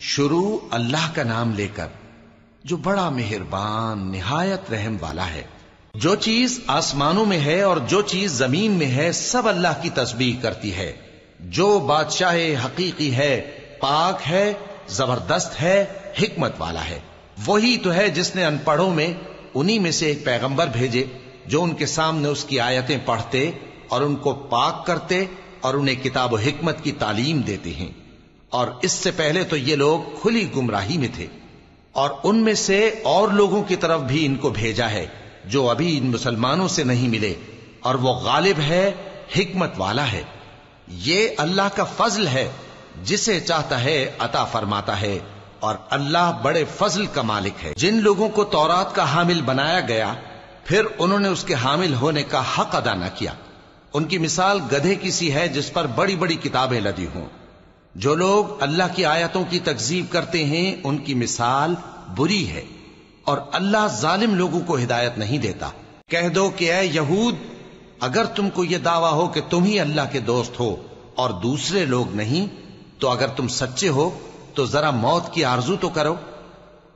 شروع اللہ کا نام لے کر جو بڑا مہربان نہایت رحم والا ہے۔ جو چیز آسمانوں میں ہے اور جو چیز زمین میں ہے سب اللہ کی تسبیح کرتی ہے۔ جو بادشاہ حقیقی ہے، پاک ہے، زبردست ہے، حکمت والا ہے۔ وہی تو ہے جس نے ان پڑھوں میں انہی میں سے ایک پیغمبر بھیجے جو ان کے سامنے اس کی آیتیں پڑھتے اور ان کو پاک کرتے اور انہیں کتاب و حکمت کی تعلیم دیتے ہیں۔ اور اس سے پہلے تو یہ لوگ کھلی گمراہی میں تھے، اور ان میں سے اور لوگوں کی طرف بھی ان کو بھیجا ہے جو ابھی ان مسلمانوں سے نہیں ملے، اور وہ غالب ہے، حکمت والا ہے۔ یہ اللہ کا فضل ہے، جسے چاہتا ہے عطا فرماتا ہے، اور اللہ بڑے فضل کا مالک ہے۔ جن لوگوں کو تورات کا حامل بنایا گیا پھر انہوں نے اس کے حامل ہونے کا حق ادا نہ کیا، ان کی مثال گدھے کی سی ہے جس پر بڑی بڑی کتابیں لدی ہوں۔ جو لوگ اللہ کی آیتوں کی تکذیب کرتے ہیں ان کی مثال بری ہے، اور اللہ ظالم لوگوں کو ہدایت نہیں دیتا۔ کہہ دو کہ اے یہود، اگر تم کو یہ دعویٰ ہو کہ تم ہی اللہ کے دوست ہو اور دوسرے لوگ نہیں، تو اگر تم سچے ہو تو ذرا موت کی آرزو تو کرو۔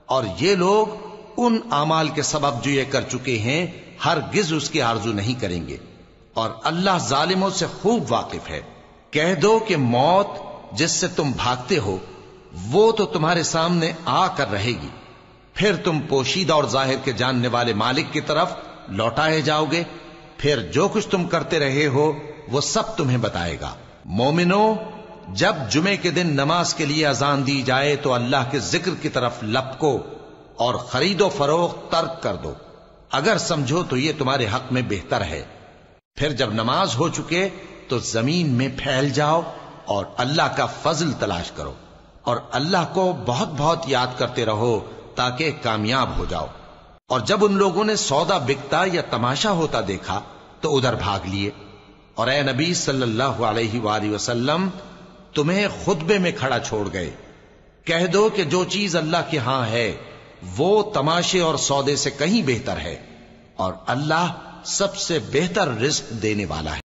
اور یہ لوگ ان اعمال کے سبب جو یہ کر چکے ہیں ہرگز اس کی آرزو نہیں کریں گے، اور اللہ ظالموں سے خوب واقف ہے۔ کہہ دو کہ موت جس سے تم بھاگتے ہو وہ تو تمہارے سامنے آ کر رہے گی، پھر تم پوشیدہ اور ظاہر کے جاننے والے مالک کی طرف لوٹائے جاؤ گے، پھر جو کچھ تم کرتے رہے ہو وہ سب تمہیں بتائے گا۔ مومنو، جب جمعے کے دن نماز کے لیے اذان دی جائے تو اللہ کے ذکر کی طرف لپکو اور خرید و فروخت ترک کر دو، اگر سمجھو تو یہ تمہارے حق میں بہتر ہے۔ پھر جب نماز ہو چکے تو زمین میں پھیل جاؤ اور اللہ کا فضل تلاش کرو، اور اللہ کو بہت بہت یاد کرتے رہو تاکہ کامیاب ہو جاؤ۔ اور جب ان لوگوں نے سودا بکتا یا تماشا ہوتا دیکھا تو ادھر بھاگ لیے، اور اے نبی صلی اللہ علیہ وآلہ وسلم تمہیں خطبے میں کھڑا چھوڑ گئے۔ کہہ دو کہ جو چیز اللہ کے ہاں ہے وہ تماشے اور سودے سے کہیں بہتر ہے، اور اللہ سب سے بہتر رزق دینے والا ہے۔